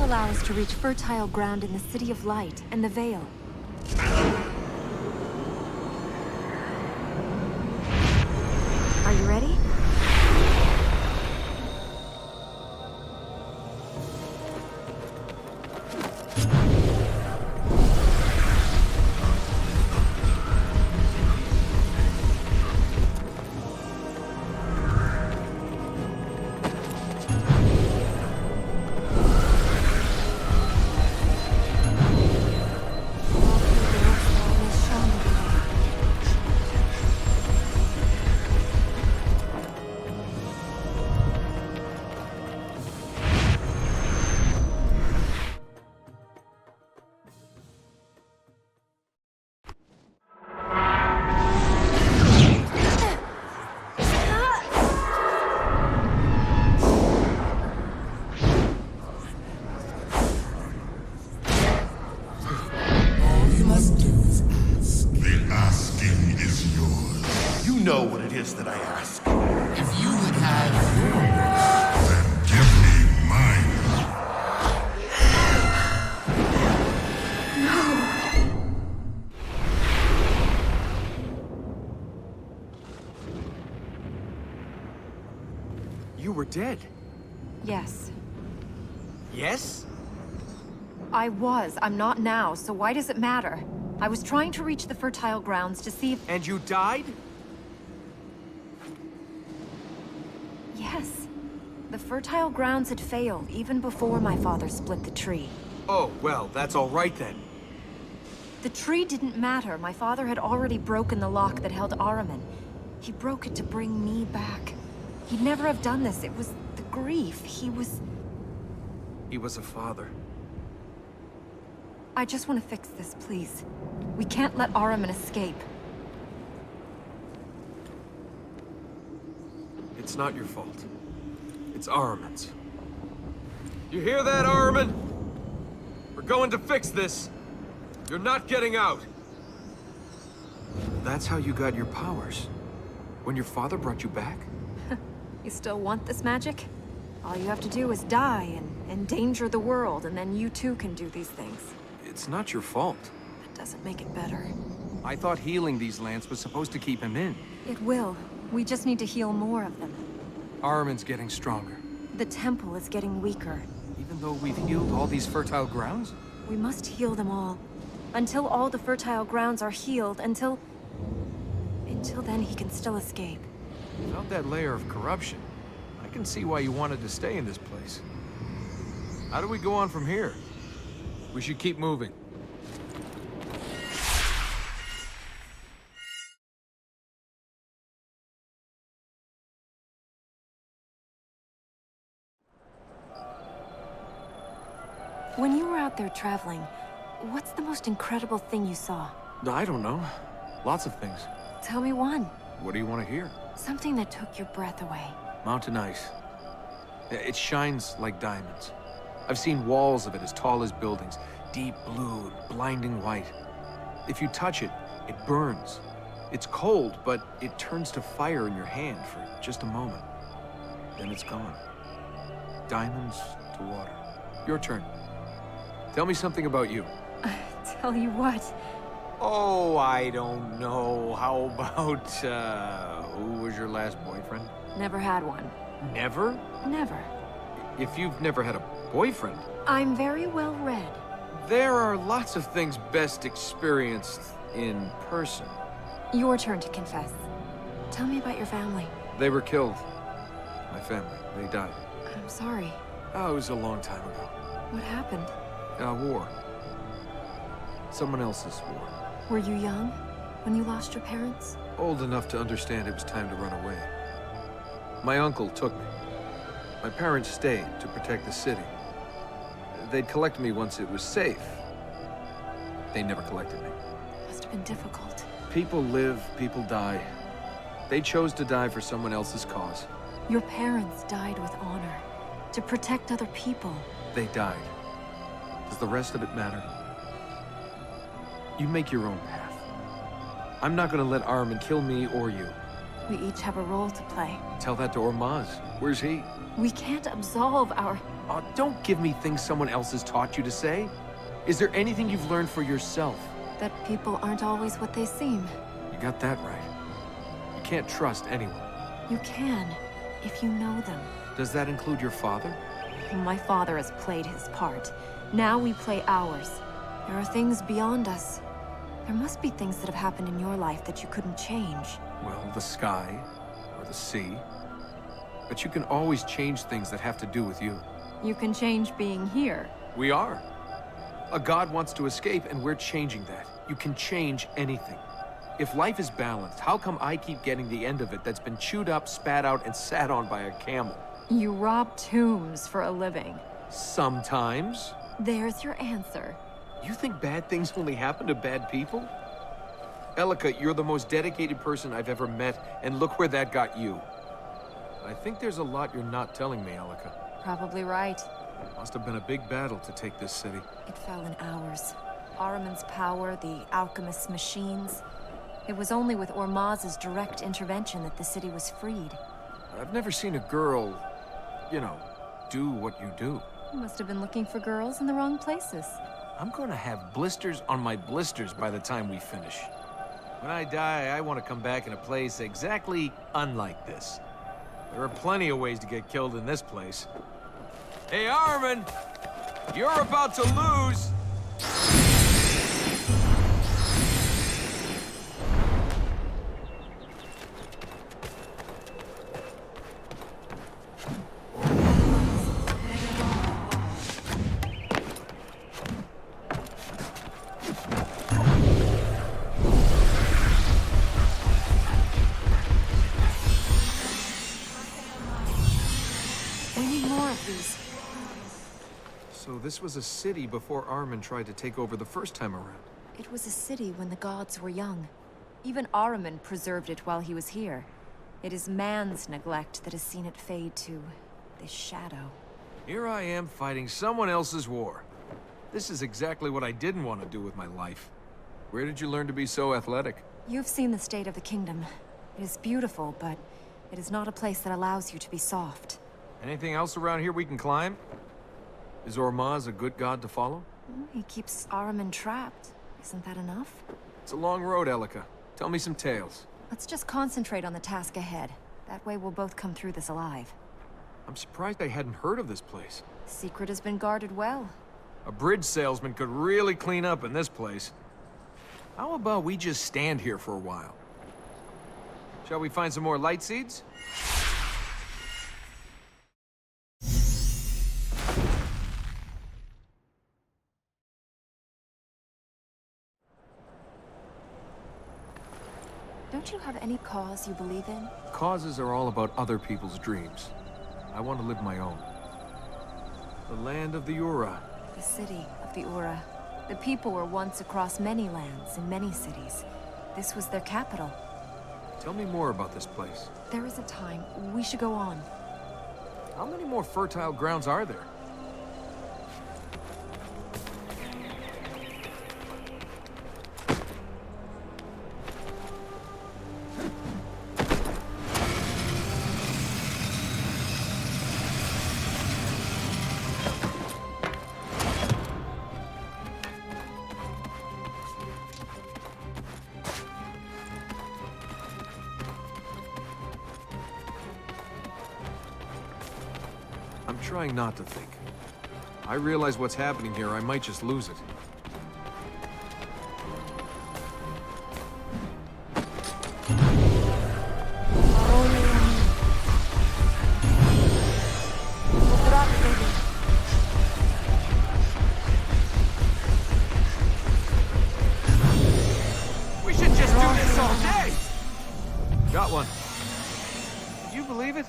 will allow us to reach fertile ground in the City of Light and the Veil. Are you ready? That I ask. If you would have your wish, then give me mine. No. You were dead. Yes. Yes? I was. I'm not now, so why does it matter? I was trying to reach the fertile grounds to see if... And you died? Yes. The fertile grounds had failed even before my father split the tree. Oh, well, that's all right then. The tree didn't matter. My father had already broken the lock that held Ahriman. He broke it to bring me back. He'd never have done this. It was the grief. He was a father. I just want to fix this, please. We can't let Ahriman escape. It's not your fault. It's Ahriman's. You hear that, Ahriman? We're going to fix this. You're not getting out. That's how you got your powers. When your father brought you back? You still want this magic? All you have to do is die and endanger the world, and then you too can do these things. It's not your fault. That doesn't make it better. I thought healing these lands was supposed to keep him in. It will. We just need to heal more of them. Ahriman's getting stronger. The temple is getting weaker. Even though we've healed all these fertile grounds? We must heal them all. Until all the fertile grounds are healed, until then he can still escape. Without that layer of corruption, I can see why you wanted to stay in this place. How do we go on from here? We should keep moving. When you were out there traveling, what's the most incredible thing you saw? I don't know. Lots of things. Tell me one. What do you want to hear? Something that took your breath away. Mountain ice. It shines like diamonds. I've seen walls of it as tall as buildings. Deep blue and blinding white. If you touch it, it burns. It's cold, but it turns to fire in your hand for just a moment. Then it's gone. Diamonds to water. Your turn. Tell me something about you. Tell you what? Oh, I don't know. How about, who was your last boyfriend? Never had one. Never? Never. If you've never had a boyfriend... I'm very well read. There are lots of things best experienced in person. Your turn to confess. Tell me about your family. They were killed. My family. They died. I'm sorry. Oh, it was a long time ago. What happened? War. Someone else's war. Were you young when you lost your parents? Old enough to understand it was time to run away. My uncle took me. My parents stayed to protect the city. They'd collect me once it was safe. They never collected me. Must have been difficult. People live, people die. They chose to die for someone else's cause. Your parents died with honor, to protect other people. They died. Does the rest of it matter? You make your own path. I'm not gonna let Ahriman kill me or you. We each have a role to play. Tell that to Ormaz. Where's he? We can't absolve our... Oh, don't give me things someone else has taught you to say. Is there anything you've learned for yourself? That people aren't always what they seem. You got that right. You can't trust anyone. You can, if you know them. Does that include your father? My father has played his part. Now we play ours. There are things beyond us. There must be things that have happened in your life that you couldn't change. Well, the sky, or the sea. But you can always change things that have to do with you. You can change being here. We are. A god wants to escape, and we're changing that. You can change anything. If life is balanced, how come I keep getting the end of it that's been chewed up, spat out, and sat on by a camel? You rob tombs for a living. Sometimes. There's your answer. You think bad things only happen to bad people? Elika, you're the most dedicated person I've ever met, and look where that got you. I think there's a lot you're not telling me, Elika. Probably right. Must have been a big battle to take this city. It fell in hours. Ahriman's power, the alchemist's machines. It was only with Ormaz's direct intervention that the city was freed. I've never seen a girl, you know, do what you do. You must have been looking for girls in the wrong places. I'm gonna have blisters on my blisters by the time we finish. When I die, I want to come back in a place exactly unlike this. There are plenty of ways to get killed in this place. Hey, Ahriman! You're about to lose! So this was a city before Ahriman tried to take over the first time around. It was a city when the gods were young. Even Ahriman preserved it while he was here. It is man's neglect that has seen it fade to this shadow. Here I am fighting someone else's war. This is exactly what I didn't want to do with my life. Where did you learn to be so athletic? You've seen the state of the kingdom. It is beautiful, but it is not a place that allows you to be soft. Anything else around here we can climb? Is Ormaz a good god to follow? He keeps Ahriman trapped. Isn't that enough? It's a long road, Elika. Tell me some tales. Let's just concentrate on the task ahead. That way we'll both come through this alive. I'm surprised I hadn't heard of this place. The secret has been guarded well. A bridge salesman could really clean up in this place. How about we just stand here for a while? Shall we find some more light seeds? Don't you have any cause you believe in? Causes are all about other people's dreams. I want to live my own. The land of the Ura. The city of the Ura. The people were once across many lands in many cities. This was their capital. Tell me more about this place. There is a time. We should go on. How many more fertile grounds are there? I'm trying not to think. I realize what's happening here, I might just lose it. We should just do this all day! Got one. Did you believe it?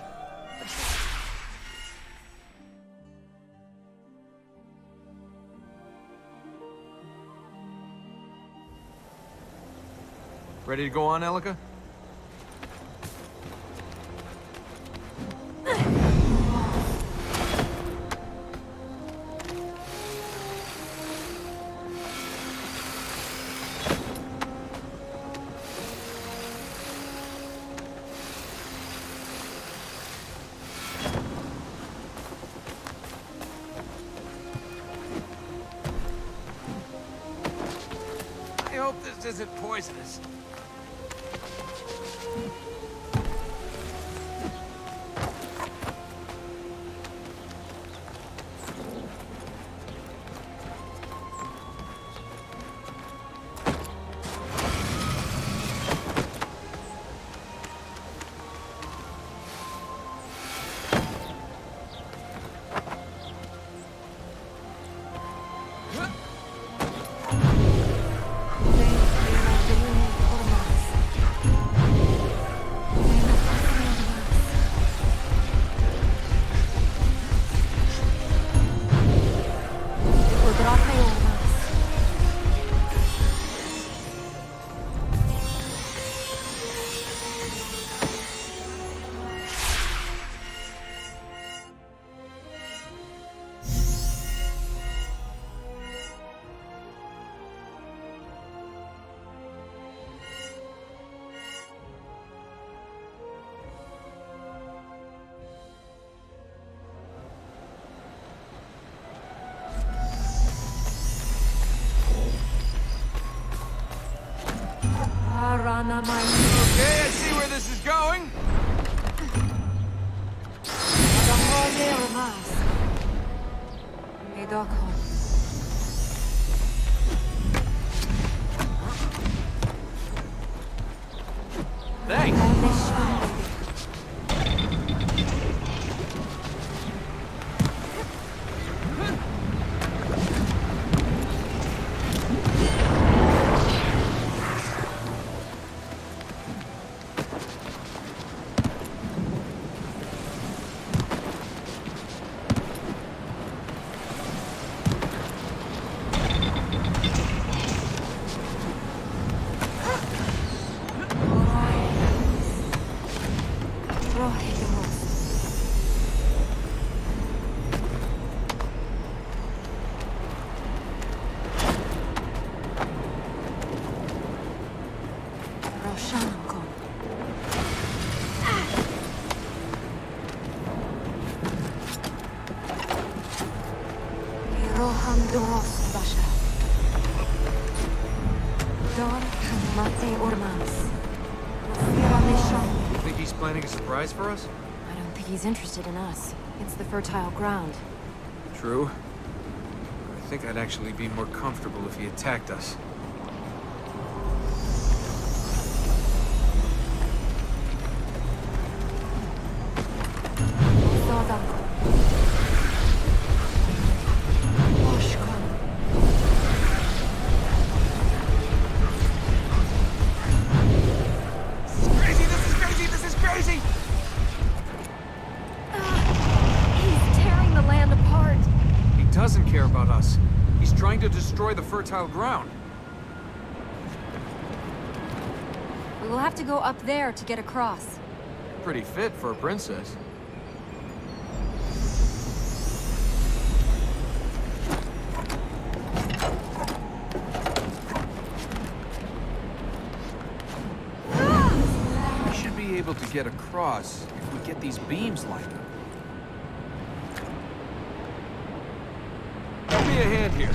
Ready to go on, Elika? hope this isn't poisonous. Okay, I see where this is going. Thanks. Think he's planning a surprise for us? I don't think he's interested in us. It's the fertile ground. True. I think I'd actually be more comfortable if he attacked us. To destroy the fertile ground. We will have to go up there to get across. Pretty fit for a princess. We should be able to get across if we get these beams lined up. Give me a hand here.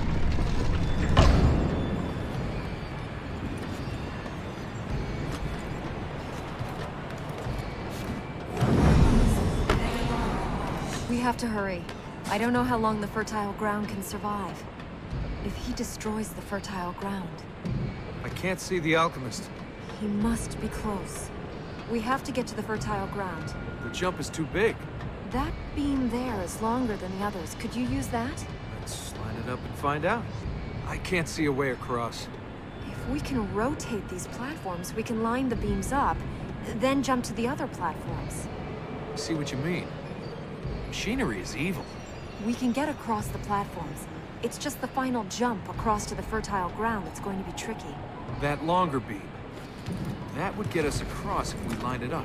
We have to hurry. I don't know how long the fertile ground can survive. If he destroys the fertile ground... I can't see the alchemist. He must be close. We have to get to the fertile ground. The jump is too big. That beam there is longer than the others. Could you use that? Let's line it up and find out. I can't see a way across. If we can rotate these platforms, we can line the beams up, then jump to the other platforms. I see what you mean. Machinery is evil. We can get across the platforms. It's just the final jump across to the fertile ground that's going to be tricky. That longer beam. That would get us across if we lined it up.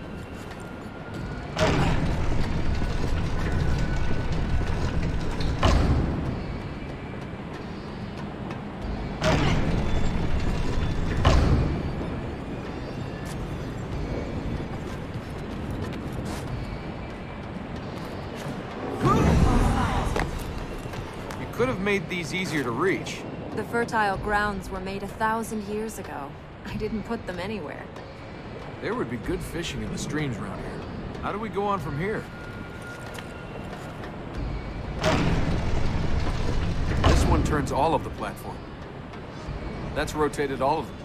Could have made these easier to reach. The fertile grounds were made 1,000 years ago. I didn't put them anywhere. There would be good fishing in the streams around here. How do we go on from here? This one turns all of the platform. That's rotated all of them.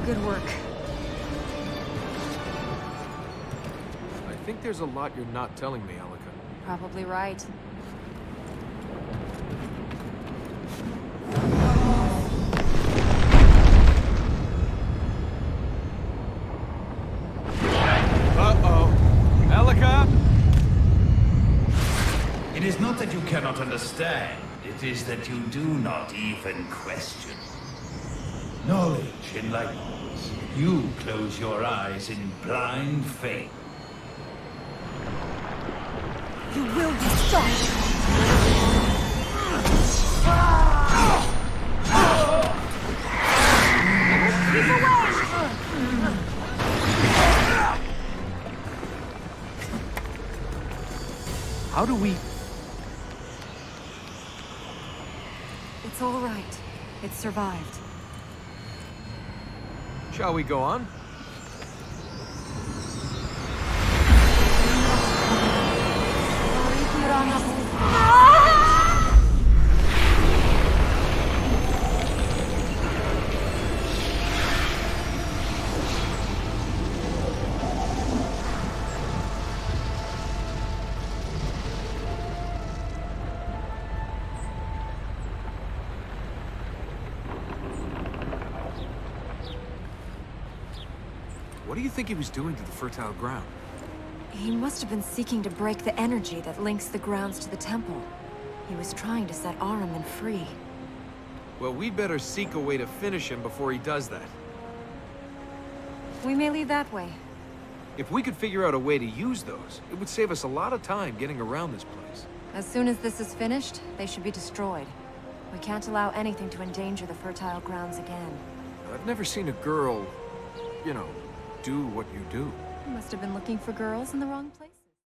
Good work. I think there's a lot you're not telling me, Elika. Probably right. Uh-oh. Elika! It is not that you cannot understand. It is that you do not even question. Knowledge enlightens. You close your eyes in blind faith. You will be stopped! Keep away! How do we... It's all right. It survived. Shall we go on? What do you think he was doing to the fertile ground? He must have been seeking to break the energy that links the grounds to the temple. He was trying to set Ahriman free. Well, we'd better seek a way to finish him before he does that. We may lead that way. If we could figure out a way to use those, it would save us a lot of time getting around this place. As soon as this is finished, they should be destroyed. We can't allow anything to endanger the fertile grounds again. I've never seen a girl, you know, do what you do. You must have been looking for girls in the wrong place.